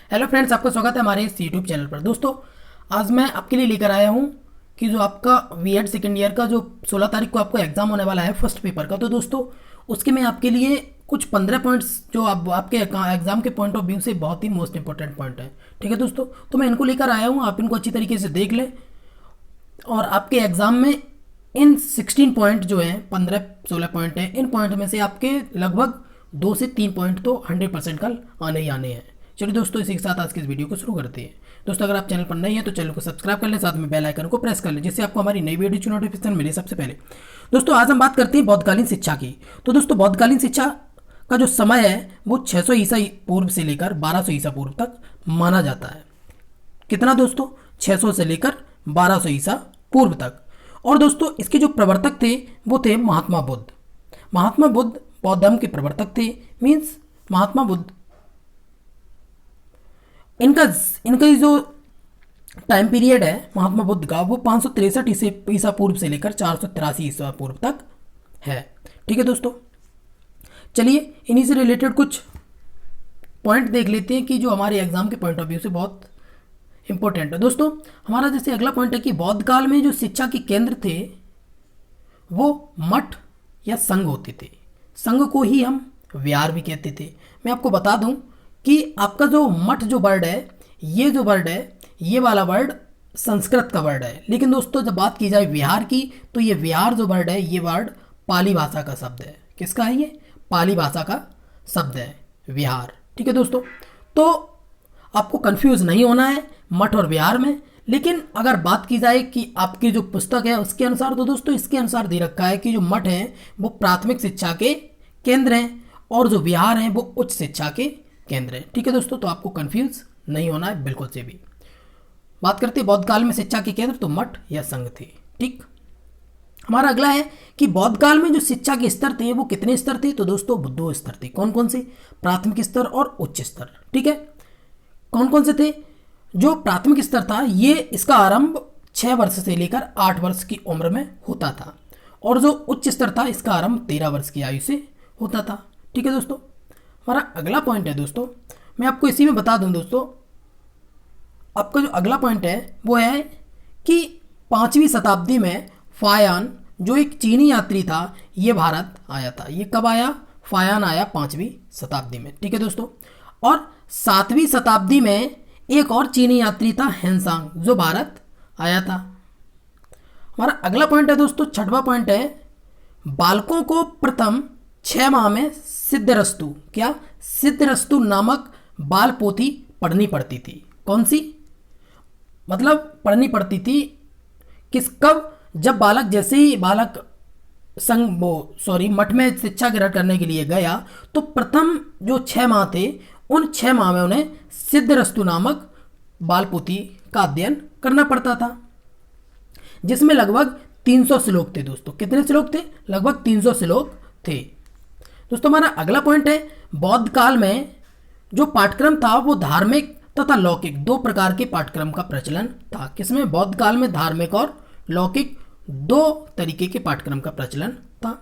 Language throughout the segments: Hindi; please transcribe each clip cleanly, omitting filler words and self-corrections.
हेलो फ्रेंड्स, आपका स्वागत है हमारे इस यूट्यूब चैनल पर। दोस्तों, आज मैं आपके लिए लेकर आया हूँ कि जो आपका बीएड सेकेंड ईयर का जो 16 तारीख को आपका एग्ज़ाम होने वाला है फर्स्ट पेपर का, तो दोस्तों उसके मैं आपके लिए कुछ 15 पॉइंट्स जो आपके एग्ज़ाम के पॉइंट ऑफ व्यू से बहुत ही मोस्ट इंपॉर्टेंट पॉइंट है। ठीक है दोस्तों, तो मैं इनको लेकर आया हूँ, आप इनको अच्छी तरीके से देख लें और आपके एग्ज़ाम में इन 16 पॉइंट जो हैं, 15-16 पॉइंट हैं, इन पॉइंट में से आपके लगभग 2 से 3 पॉइंट तो 100% कल आने ही आने हैं। चलिए दोस्तों, इसी के साथ आज की इस वीडियो को शुरू करते हैं। दोस्तों, अगर आप चैनल पर नए हैं तो चैनल को सब्सक्राइब कर लें, साथ में बेल आइकन को प्रेस कर लें, जिससे आपको हमारी नई वीडियो की नोटिफिकेशन मिले सबसे पहले। दोस्तों, आज हम बात करते हैं बौद्धकालीन शिक्षा की। तो दोस्तों, बौद्धकालीन शिक्षा का जो समय है वो 600 ईसा पूर्व से लेकर 1200 ईसा पूर्व तक माना जाता है। कितना दोस्तों? 600 से लेकर 1200 ईसा पूर्व तक। और दोस्तों, इसके जो प्रवर्तक थे वो थे महात्मा बुद्ध। महात्मा बुद्ध बौद्ध धर्म के प्रवर्तक थे। मीन्स महात्मा बुद्ध, इनका जो टाइम पीरियड है महात्मा बुद्ध का, वो 563 ईसा पूर्व से लेकर 483 ईसा पूर्व तक है। ठीक है दोस्तों, चलिए इन्हीं से रिलेटेड कुछ पॉइंट देख लेते हैं कि जो हमारे एग्जाम के पॉइंट ऑफ व्यू से बहुत इंपॉर्टेंट है। दोस्तों, हमारा जैसे अगला पॉइंट है कि बौद्ध काल में जो शिक्षा के केंद्र थे वो मठ या संघ होते थे। संघ को ही हम विहार भी कहते थे। मैं आपको बता दूं कि आपका जो मठ जो वर्ड है, ये जो वर्ड है, ये वाला वर्ड संस्कृत का वर्ड है। लेकिन दोस्तों, जब बात की जाए विहार की, तो ये विहार जो वर्ड है, ये वर्ड पाली भाषा का शब्द है। किसका है ये? पाली भाषा का शब्द है विहार। ठीक है दोस्तों, तो आपको कंफ्यूज नहीं होना है मठ और विहार में। लेकिन अगर बात की जाए कि आपकी जो पुस्तक है उसके अनुसार, तो दोस्तों इसके अनुसार दे रखा है कि जो मठ हैं वो प्राथमिक शिक्षा के केंद्र हैं और जो विहार हैं वो उच्च शिक्षा के केंद्र हैं। ठीक है दोस्तों, तो आपको कंफ्यूज नहीं होना है बिल्कुल से भी। बात करते हैं बौद्ध काल में शिक्षा के केंद्र, तो मठ या संघ थे। ठीक, हमारा अगला है कि बौद्ध काल में जो शिक्षा के स्तर थे वो कितने स्तर थे? तो दोस्तों 2 स्तर थे। कौन कौन से? प्राथमिक स्तर और उच्च स्तर। ठीक है, कौन कौन से थे? जो प्राथमिक स्तर था ये इसका आरंभ 6 वर्ष से लेकर 8 वर्ष की उम्र में होता था, और जो उच्च स्तर था इसका आरंभ 13 वर्ष की आयु से होता था। ठीक है दोस्तों, हमारा अगला पॉइंट है दोस्तों, मैं आपको इसी में बता दूं दोस्तों, आपका जो अगला पॉइंट है वो है कि 5वीं शताब्दी में फायान जो एक चीनी यात्री था ये भारत आया था। ये कब आया? फायान आया 5वीं शताब्दी में। ठीक है दोस्तों, और 7वीं शताब्दी में एक और चीनी यात्री था हेनसांग, जो भारत आया था। हमारा अगला पॉइंट है दोस्तों, 6वां पॉइंट है, बालकों को प्रथम 6 माह में सिद्धरस्तु, क्या सिद्धरस्तु नामक बाल पोथी पढ़नी पड़ती थी। कौन सी? मतलब पढ़नी पड़ती थी कब? जब बालक, जैसे ही बालक मठ में शिक्षा ग्रहण करने के लिए गया, तो प्रथम जो 6 माह थे उन 6 माह में उन्हें सिद्धरस्तु नामक बाल पोथी का अध्ययन करना पड़ता था, जिसमें लगभग 300 श्लोक थे। दोस्तों, कितने श्लोक थे? लगभग 300 श्लोक थे। दोस्तों, हमारा अगला पॉइंट है, बौद्ध काल में जो पाठ्यक्रम था वो धार्मिक तथा लौकिक 2 प्रकार के पाठ्यक्रम का प्रचलन था। किसमें? बौद्ध काल में धार्मिक और लौकिक 2 तरीके के पाठ्यक्रम का प्रचलन था।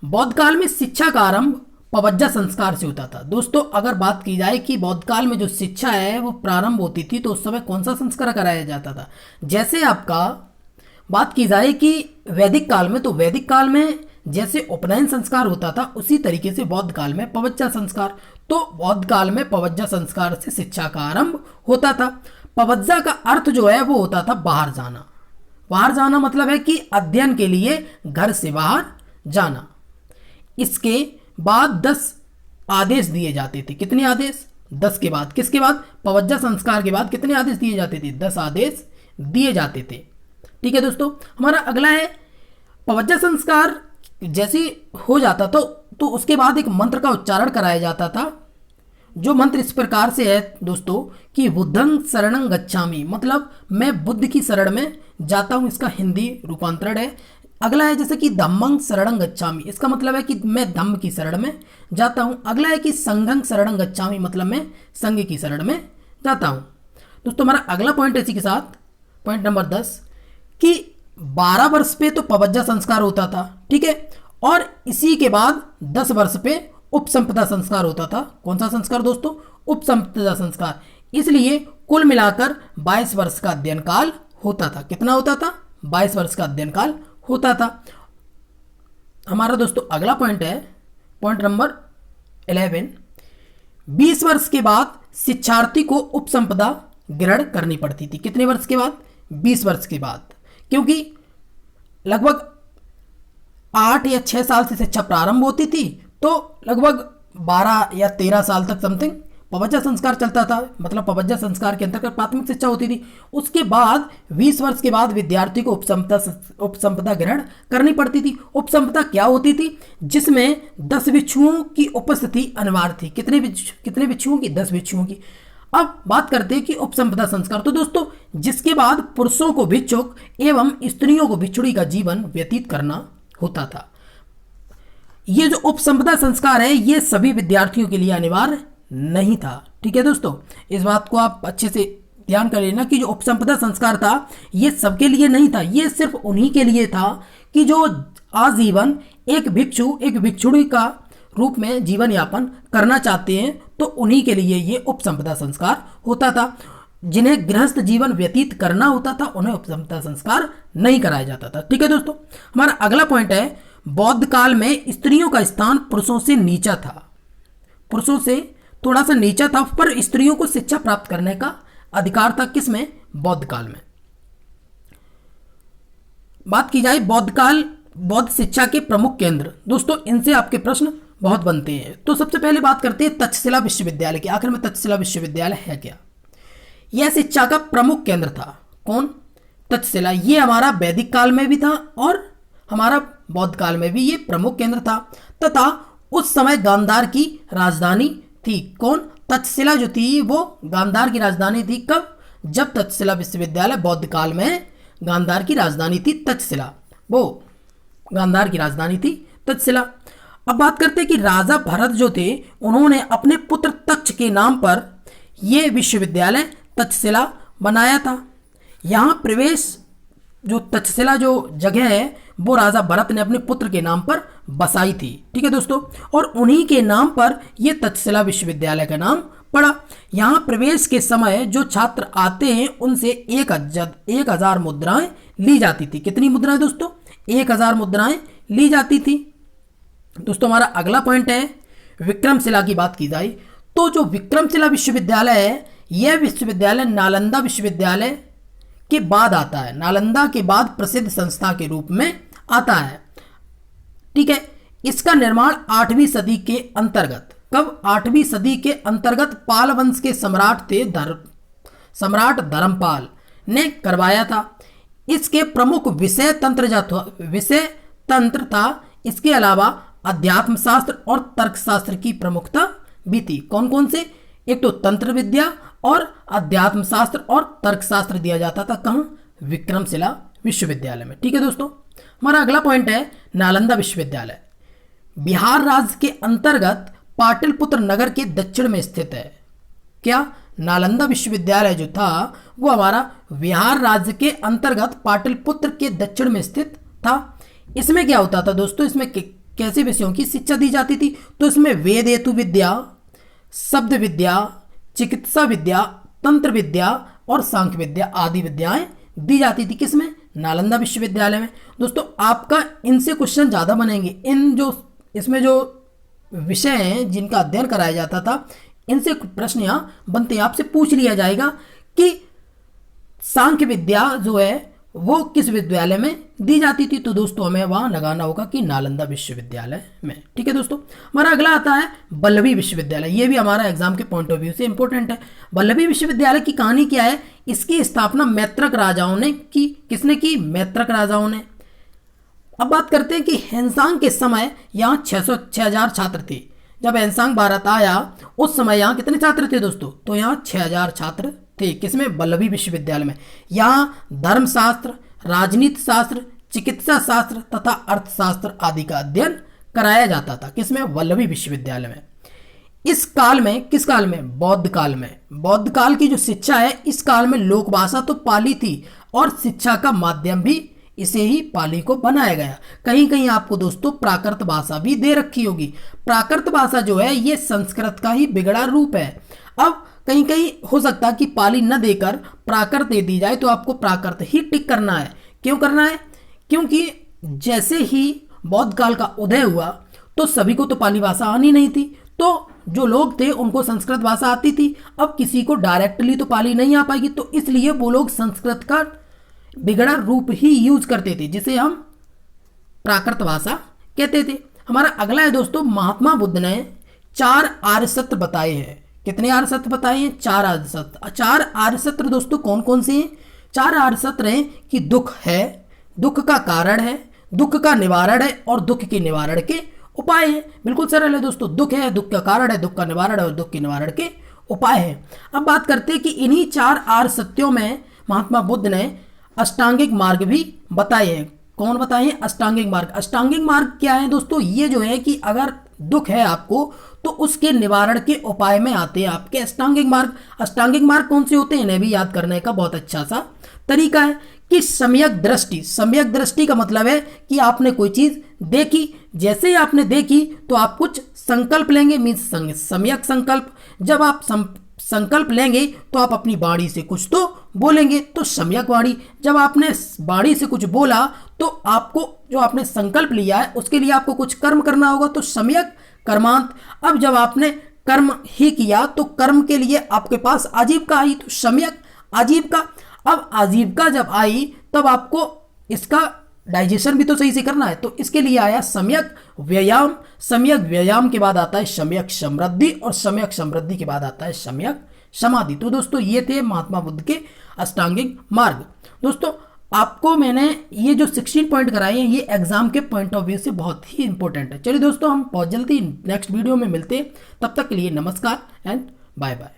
बौद्ध काल में शिक्षा का आरंभ पवज्जा संस्कार से होता था। दोस्तों, अगर बात की जाए कि बौद्ध काल में जो शिक्षा है वो प्रारंभ होती थी, तो उस समय कौन सा संस्कार कराया जाता था? जैसे आपका बात की जाए कि वैदिक काल में, तो वैदिक काल में जैसे उपनयन संस्कार होता था, उसी तरीके से बौद्ध काल में पवज्जा संस्कार। तो बौद्ध काल में पवज्जा संस्कार से शिक्षा का आरंभ होता था। पवज्जा का अर्थ जो है वो होता था बाहर जाना। बाहर जाना मतलब है कि अध्ययन के लिए घर से बाहर जाना। इसके बाद 10 आदेश दिए जाते थे। कितने आदेश? 10 के बाद। किसके बाद? पवज्जा संस्कार के बाद कितने आदेश दिए जाते थे? 10 आदेश दिए जाते थे। ठीक है दोस्तों, हमारा अगला है, पवज्जा संस्कार जैसे हो जाता तो उसके बाद एक मंत्र का उच्चारण कराया जाता था। जो मंत्र इस प्रकार से है दोस्तों कि बुद्धं शरणं गच्छामि, मतलब मैं बुद्ध की शरण में जाता हूँ, इसका हिंदी रूपांतरण है। अगला है जैसे कि धम्मं शरणं गच्छामि, इसका मतलब है कि मैं धम्म की शरण में जाता हूँ। अगला है कि संघं शरणं गच्छामि, मतलब मैं संघ की शरण में जाता हूँ। दोस्तों, हमारा अगला पॉइंट इसी के साथ, पॉइंट नंबर 10, कि 12 वर्ष पे तो पवज्जा संस्कार होता था। ठीक है, और इसी के बाद 10 वर्ष पे उपसंपदा संस्कार होता था। कौन सा संस्कार दोस्तों? उपसंपदा संस्कार। इसलिए कुल मिलाकर 22 वर्ष का अध्ययन काल होता था। कितना होता था? 22 वर्ष का अध्ययन काल होता था। हमारा दोस्तों अगला पॉइंट है पॉइंट नंबर 11। 20 वर्ष के बाद शिक्षार्थी को उपसंपदा ग्रहण करनी पड़ती थी। कितने वर्ष के बाद? 20 वर्ष के बाद, क्योंकि लगभग 8 या 6 साल से शिक्षा प्रारंभ होती थी, तो लगभग 12 या 13 साल तक समथिंग पवज्जा संस्कार चलता था। मतलब पवज्जा संस्कार के अंतर्गत प्राथमिक शिक्षा होती थी। उसके बाद 20 वर्ष के बाद विद्यार्थी को उपसंपदा ग्रहण करनी पड़ती थी। उपसंपदा क्या होती थी? जिसमें 10 भिक्षुओं की उपस्थिति अनिवार्य थी। कितने भिक्षुओं की? 10 भिक्षुओं की। अब बात करते हैं कि उपसंपदा संस्कार, तो दोस्तों जिसके बाद पुरुषों को भिक्षुक एवं स्त्रियों को भिक्षुणी का जीवन व्यतीत करना होता था। ये जो उपसंपदा संस्कार है ये सभी विद्यार्थियों के लिए अनिवार्य नहीं था। ठीक है दोस्तों, इस बात को आप अच्छे से ध्यान कर लेना कि जो उपसंपदा संस्कार था ये सबके लिए नहीं था। ये सिर्फ उन्हीं के लिए था कि जो आजीवन एक भिक्षुणी का रूप में जीवन यापन करना चाहते हैं, तो उन्हीं के लिए ये उपसंपदा संस्कार होता था। जिन्हें गृहस्थ जीवन व्यतीत करना होता था उन्हें उपसंपदा संस्कार नहीं कराया जाता था। ठीक है दोस्तों, हमारा अगला पॉइंट है बौद्ध काल में स्त्रियों का स्थान पुरुषों से नीचा था। पुरुषों से थोड़ा सा नीचा था, पर स्त्रियों को शिक्षा प्राप्त करने का अधिकार था। किसमें? बौद्ध काल में। बात की जाए बौद्ध शिक्षा के प्रमुख केंद्र, दोस्तों इनसे आपके प्रश्न बहुत बनते हैं। तो सबसे पहले बात करते हैं तक्षशिला विश्वविद्यालय की। आखिर में तक्षशिला विश्वविद्यालय है क्या? यह शिक्षा का प्रमुख केंद्र था। कौन? तक्षशिला। ये हमारा वैदिक काल में भी था और हमारा बौद्ध काल में भी ये प्रमुख केंद्र था, तथा उस समय गांधार की राजधानी थी। कौन? तक्षशिला जो थी वो गांधार की राजधानी थी। कब? जब तक्षशिला विश्वविद्यालय बौद्ध काल में गांधार की राजधानी थी तक्षशिला, वो गांधार की राजधानी थी तक्षशिला। अब बात करते हैं कि राजा भरत जो थे उन्होंने अपने पुत्र तक्ष के नाम पर यह विश्वविद्यालय तक्षशिला बनाया था। यहाँ प्रवेश जो तक्षशिला जो जगह है वो राजा भरत ने अपने पुत्र के नाम पर बसाई थी। ठीक है दोस्तों, और उन्हीं के नाम पर यह तक्षशिला विश्वविद्यालय का नाम पड़ा। यहाँ प्रवेश के समय जो छात्र आते हैं उनसे 1000 मुद्राएं ली जाती थी। कितनी मुद्राएं दोस्तों? 1000 मुद्राएं ली जाती थी। दोस्तों हमारा अगला पॉइंट है विक्रमशिला की। बात की जाए तो जो विक्रमशिला विश्वविद्यालय है यह विश्वविद्यालय नालंदा विश्वविद्यालय के बाद आता है। नालंदा के बाद प्रसिद्ध संस्था के रूप में आता है। ठीक है, इसका निर्माण 8वीं सदी के अंतर्गत, कब? 8वीं सदी के अंतर्गत पाल वंश के सम्राट थे सम्राट धर्मपाल ने करवाया था। इसके प्रमुख विषय तंत्र था। इसके अलावा अध्यात्म शास्त्र और तर्कशास्त्र की प्रमुखता भी थी। कौन कौन से? एक तो तंत्र विद्या और अध्यात्म शास्त्र और तर्कशास्त्र दिया जाता था। कहाँ? विक्रमशिला विश्वविद्यालय में। ठीक है दोस्तों, हमारा अगला पॉइंट है नालंदा विश्वविद्यालय। बिहार राज्य के अंतर्गत पाटलिपुत्र नगर के दक्षिण में स्थित है। क्या? नालंदा विश्वविद्यालय जो था वो हमारा बिहार राज्य के अंतर्गत पाटलिपुत्र के दक्षिण में स्थित था। इसमें क्या होता था दोस्तों? इसमें कैसे विषयों की शिक्षा दी जाती थी? तो इसमें वेद हेतु विद्या, शब्द विद्या, चिकित्सा विद्या, तंत्र विद्या और सांख्य विद्या आदि विद्याएं दी जाती थी। किसमें? नालंदा विश्वविद्यालय में। दोस्तों आपका इनसे क्वेश्चन ज़्यादा बनेंगे। इसमें जो विषय हैं जिनका अध्ययन कराया जाता था इनसे प्रश्न यहाँ बनते हैं। आपसे पूछ लिया जाएगा कि सांख्य विद्या जो है वो किस विद्यालय में दी जाती थी, तो दोस्तों हमें वहां लगाना होगा कि नालंदा विश्वविद्यालय में। ठीक है दोस्तों, हमारा अगला आता है वल्लभी विश्वविद्यालय। ये भी हमारा एग्जाम के पॉइंट ऑफ व्यू से इंपॉर्टेंट है। वल्लभी विश्वविद्यालय की कहानी क्या है? इसकी स्थापना मैत्रक राजाओं ने की। किसने की? मैत्रक राजाओं ने। अब बात करते हैं कि हेनसांग के समय यहाँ 6000 छात्र थे। जब हेनसांग भारत आया उस समय यहाँ कितने छात्र थे दोस्तों? तो यहाँ 6000 छात्र थे। किसमें? वल्लभी विश्वविद्यालय में। यहाँ धर्मशास्त्र, राजनीति शास्त्र, चिकित्सा शास्त्र तथा अर्थशास्त्र आदि का अध्ययन कराया जाता था। किसमें? वल्लभी विश्वविद्यालय में। इस काल में, किस काल में? बौद्ध काल में। बौद्ध काल की जो शिक्षा है इस काल में लोक भाषा तो पाली थी और शिक्षा का माध्यम भी इसे ही पाली को बनाया गया। कहीं कहीं आपको दोस्तों प्राकृत भाषा भी दे रखी होगी। प्राकृत भाषा जो है ये संस्कृत का ही बिगड़ा रूप है। अब कहीं कहीं हो सकता है कि पाली न देकर प्राकृत दे दी जाए, तो आपको प्राकृत ही टिक करना है। क्यों करना है? क्योंकि जैसे ही बौद्ध काल का उदय हुआ तो सभी को तो पाली भाषा आनी नहीं थी, तो जो लोग थे उनको संस्कृत भाषा आती थी। अब किसी को डायरेक्टली तो पाली नहीं आ पाएगी, तो इसलिए वो लोग संस्कृत का बिगड़ा रूप ही यूज करते थे, जिसे हम प्राकृत भाषा कहते थे। हमारा अगला है दोस्तों, महात्मा बुद्ध ने 4 आर्य सत्य बताए हैं। कितने आर्य सत्य बताए हैं? 4 आर्य सत्य। 4 आर्य सत्य दोस्तों कौन कौन से हैं? 4 आर्य सत्य हैं कि दुख है, दुख का कारण है, दुख का निवारण है और दुख के निवारण के उपाय है। बिल्कुल सरल है दोस्तों, दुख है, दुख का कारण है, दुख का निवारण है और दुख के निवारण के उपाय है। अब बात करते हैं कि इन्हीं 4 आर्य सत्यों में महात्मा बुद्ध ने अष्टांगिक मार्ग भी बताए हैं। कौन बताए हैं? अष्टांगिक मार्ग। अष्टांगिक मार्ग क्या है दोस्तों? ये जो है कि अगर दुख है आपको तो उसके निवारण के उपाय में आते हैं आपके अष्टांगिक मार्ग। अष्टांगिक मार्ग कौन से होते हैं? इन्हें भी याद करने का बहुत अच्छा सा तरीका है कि सम्यक दृष्टि। सम्यक दृष्टि का मतलब है कि आपने कोई चीज देखी, जैसे ही आपने देखी तो आप कुछ संकल्प लेंगे, मीन्स सम्यक संकल्प। जब आप संकल्प लेंगे तो आप अपनी वाणी से कुछ तो बोलेंगे, तो सम्यक वाणी। जब आपने वाणी से कुछ बोला तो आपको जो आपने संकल्प लिया है उसके लिए आपको कुछ कर्म करना होगा, तो सम्यक कर्मांत। अब जब आपने कर्म ही किया तो कर्म के लिए आपके पास आजीविका आई, तो सम्यक आजीविका। अब आजीविका जब आई तब आपको इसका डाइजेशन भी तो सही से करना है, तो इसके लिए आया सम्यक व्यायाम। सम्यक व्यायाम के बाद आता है सम्यक समृद्धि और सम्यक समृद्धि के बाद आता है सम्यक समाधि। तो दोस्तों ये थे महात्मा बुद्ध के अष्टांगिक मार्ग। दोस्तों आपको मैंने ये जो 16 पॉइंट कराए हैं ये एग्जाम के पॉइंट ऑफ व्यू से बहुत ही इंपॉर्टेंट है। चलिए दोस्तों हम बहुत जल्दी नेक्स्ट वीडियो में मिलते हैं, तब तक के लिए नमस्कार एंड बाय बाय।